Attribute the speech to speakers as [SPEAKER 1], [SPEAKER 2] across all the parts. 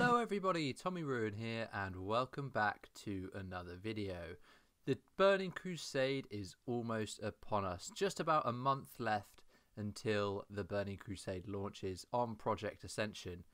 [SPEAKER 1] Hello everybody, Tommyruin here and welcome back to another video. The Burning Crusade is almost upon us, just about a month left until the Burning Crusade launches on Project Ascension.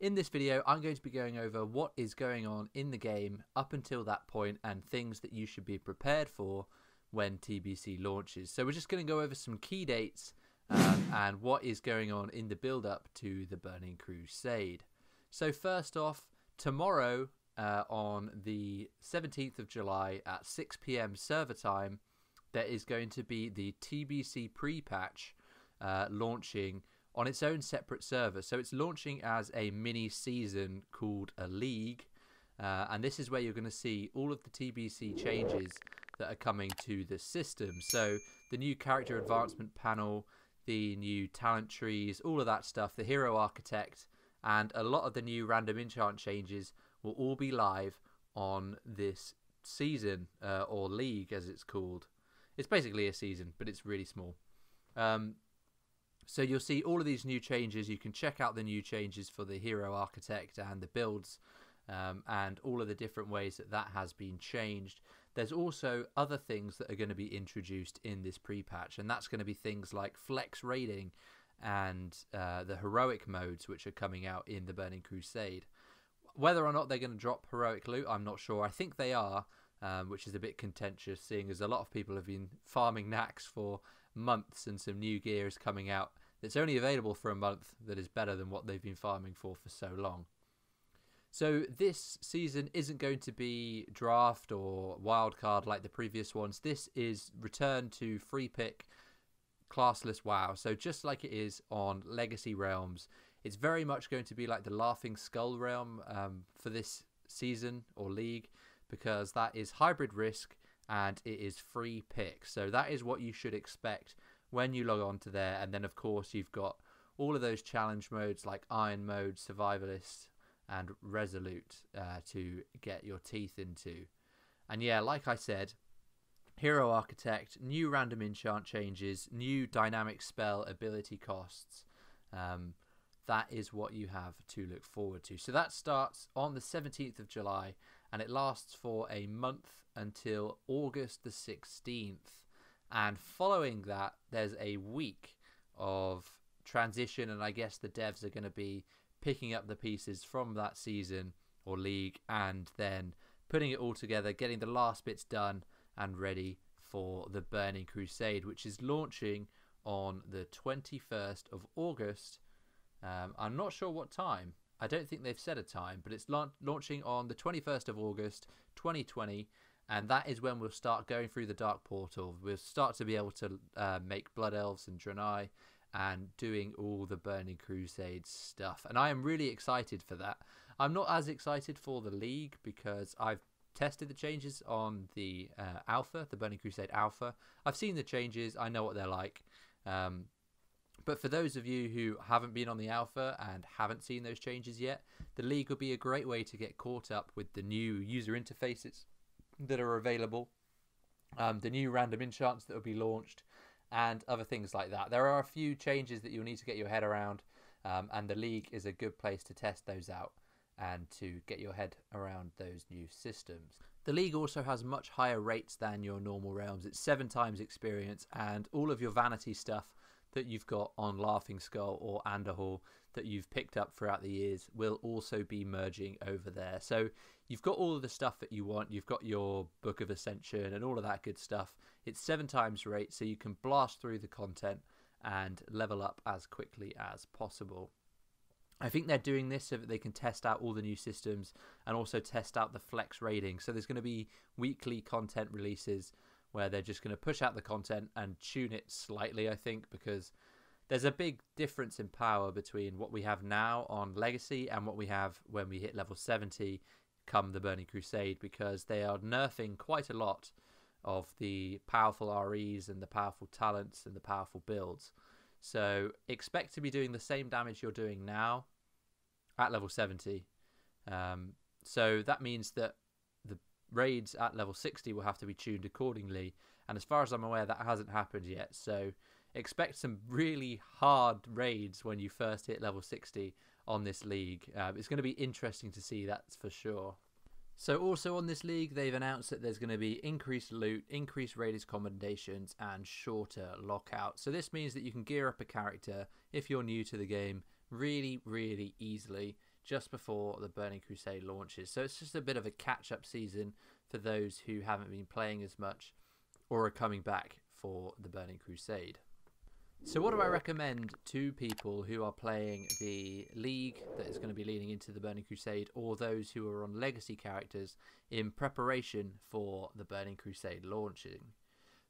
[SPEAKER 1] In this video I'm going to be going over what is going on in the game up until that point and things that you should be prepared for when TBC launches. So we're just going to go over some key dates and what is going on in the build up to the Burning Crusade. So first off, tomorrow on the 17th of July at 6 PM server time, there is going to be the TBC Prepatch launching on its own separate server. So it's launching as a mini season called a League, and this is where you're going to see all of the TBC changes that are coming to the system. So the new character advancement panel, the new talent trees, all of that stuff, the hero architect, and a lot of the new random enchant changes will all be live on this season, or League as it's called. It's basically a season, but it's really small. So you'll see all of these new changes. You can check out the new changes for the hero architect and the builds, and all of the different ways that that has been changed. There's also other things that are going to be introduced in this pre-patch, and that's going to be things like flex raiding and the heroic modes, which are coming out in the Burning Crusade. Whether or not they're going to drop heroic loot, I'm not sure. I think they are, which is a bit contentious, seeing as a lot of people have been farming Nax for months and some new gear is coming out that's only available for a month that is better than what they've been farming for so long. So this season isn't going to be draft or wildcard like the previous ones. This is return to free pick classless WoW. So just like it is on Legacy Realms, it's very much going to be like the Laughing Skull realm for this season or League, because that is hybrid risk and it is free pick. So that is what you should expect when you log on to there. And then of course you've got all of those challenge modes like Iron Mode, Survivalist and Resolute to get your teeth into. And yeah, like I said, hero architect, new random enchant changes, new dynamic spell ability costs. That is what you have to look forward to. So that starts on the 17th of July and it lasts for a month until August the 16th. And following that, there's a week of transition, and I guess the devs are going to be picking up the pieces from that season or League and then putting it all together, getting the last bits done and ready for the Burning Crusade, which is launching on the 21st of August. I'm not sure what time. I don't think they've set a time, but it's launching on the 21st of August 2020, and that is when we'll start going through the Dark Portal. We'll start to be able to make Blood Elves and Draenei and doing all the Burning Crusade stuff. And I am really excited for that. I'm not as excited for the League because I've tested the changes on the Alpha, the Burning Crusade Alpha. I've seen the changes. I know what they're like. But for those of you who haven't been on the Alpha and haven't seen those changes yet, the League will be a great way to get caught up with the new user interfaces that are available, the new random enchants that will be launched, and other things like that. There are a few changes that you'll need to get your head around, and the League is a good place to test those out and to get your head around those new systems. The League also has much higher rates than your normal realms. It's 7 times experience, and all of your vanity stuff that you've got on Laughing Skull or Anderhall that you've picked up throughout the years will also be merging over there. So you've got all of the stuff that you want. You've got your Book of Ascension and all of that good stuff. It's 7 times rate, so you can blast through the content and level up as quickly as possible. I think they're doing this so that they can test out all the new systems and also test out the flex raiding. So there's going to be weekly content releases where they're just going to push out the content and tune it slightly, I think, because there's a big difference in power between what we have now on Legacy and what we have when we hit level 70 come the Burning Crusade, because they are nerfing quite a lot of the powerful REs and the powerful talents and the powerful builds. So expect to be doing the same damage you're doing now at level 70. So that means that the raids at level 60 will have to be tuned accordingly, and as far as I'm aware that hasn't happened yet. So expect some really hard raids when you first hit level 60 on this league. It's going to be interesting to see, that's for sure. So also on this league, they've announced that there's going to be increased loot, increased raiders commendations, and shorter lockout. So this means that you can gear up a character, if you're new to the game, really, really easily just before the Burning Crusade launches. So it's just a bit of a catch-up season for those who haven't been playing as much or are coming back for the Burning Crusade. So what do I recommend to people who are playing the League that is going to be leading into the Burning Crusade, or those who are on legacy characters in preparation for the Burning Crusade launching?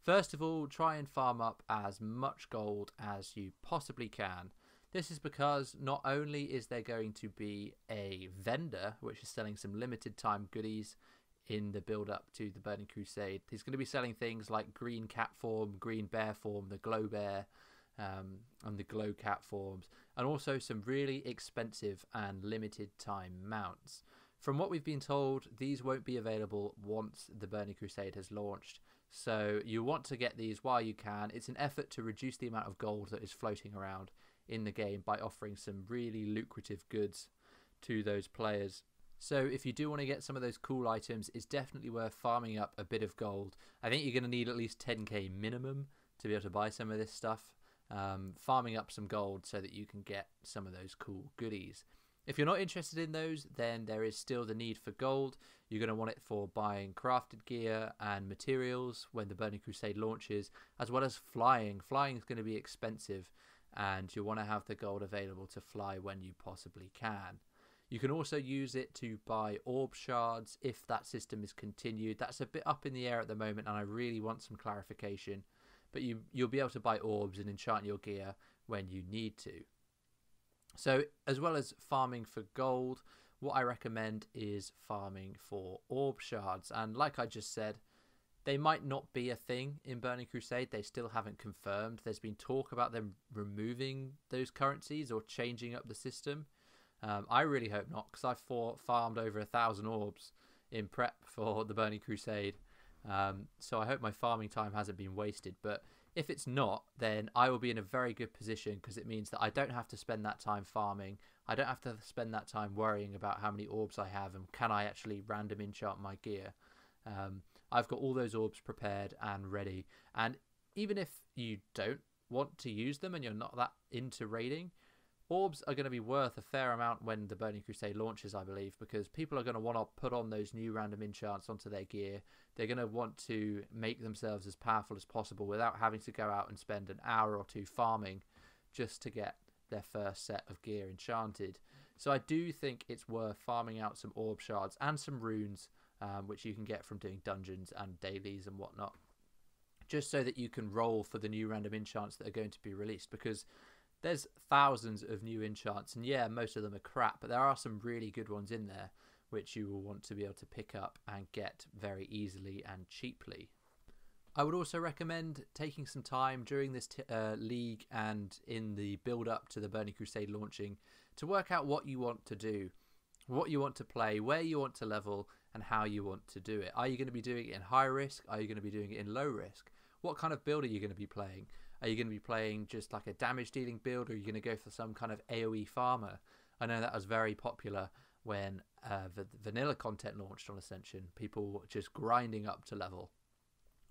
[SPEAKER 1] First of all, try and farm up as much gold as you possibly can. This is because not only is there going to be a vendor which is selling some limited time goodies in the build up to the Burning Crusade. He's going to be selling things like green cat form, green bear form, the glow bear, and the glow cat forms, and also some really expensive and limited time mounts. From what we've been told, these won't be available once the Burning Crusade has launched, so you want to get these while you can. It's an effort to reduce the amount of gold that is floating around in the game by offering some really lucrative goods to those players. So if you do want to get some of those cool items, it's definitely worth farming up a bit of gold. I think you're going to need at least 10k minimum to be able to buy some of this stuff. Farming up some gold so that you can get some of those cool goodies. If you're not interested in those, then there is still the need for gold. You're going to want it for buying crafted gear and materials when the Burning Crusade launches, as well as flying. Flying is going to be expensive, and you'll want to have the gold available to fly when you possibly can. You can also use it to buy orb shards if that system is continued. That's a bit up in the air at the moment, and I really want some clarification. But you'll be able to buy orbs and enchant your gear when you need to. So as well as farming for gold, what I recommend is farming for orb shards. And like I just said, they might not be a thing in Burning Crusade. They still haven't confirmed. There's been talk about them removing those currencies or changing up the system. I really hope not, because I've farmed over 1,000 orbs in prep for the Burning Crusade. So I hope my farming time hasn't been wasted, but if it's not, then I will be in a very good position, because it means that I don't have to spend that time farming. I don't have to spend that time worrying about how many orbs I have and can I actually random enchant my gear. I've got all those orbs prepared and ready, and even if you don't want to use them and you're not that into raiding, orbs are going to be worth a fair amount when the Burning Crusade launches, I believe, because people are going to want to put on those new random enchants onto their gear. They're going to want to make themselves as powerful as possible without having to go out and spend an hour or two farming just to get their first set of gear enchanted. So I do think it's worth farming out some orb shards and some runes, which you can get from doing dungeons and dailies and whatnot, just so that you can roll for the new random enchants that are going to be released, because there's thousands of new enchants, and yeah, most of them are crap, but there are some really good ones in there which you will want to be able to pick up and get very easily and cheaply. I would also recommend taking some time during this league and in the build up to the Burning Crusade launching to work out what you want to do, what you want to play, where you want to level, and how you want to do it. Are you going to be doing it in high risk? Are you going to be doing it in low risk? What kind of build are you going to be playing? Are you going to be playing just like a damage dealing build, or are you going to go for some kind of AoE farmer? I know that was very popular when the vanilla content launched on Ascension. People were just grinding up to level.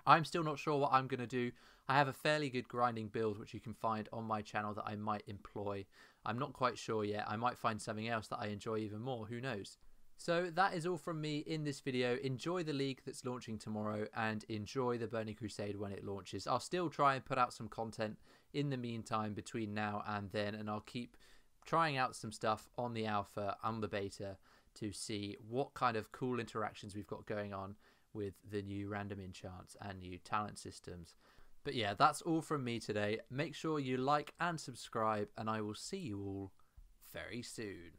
[SPEAKER 1] I'm still not sure what I'm going to do. I have a fairly good grinding build which you can find on my channel that I might employ. I'm not quite sure yet. I might find something else that I enjoy even more. Who knows? So that is all from me in this video. Enjoy the league that's launching tomorrow and enjoy the Burning Crusade when it launches. I'll still try and put out some content in the meantime between now and then, and I'll keep trying out some stuff on the alpha and the beta to see what kind of cool interactions we've got going on with the new random enchants and new talent systems. But yeah, that's all from me today. Make sure you like and subscribe, and I will see you all very soon.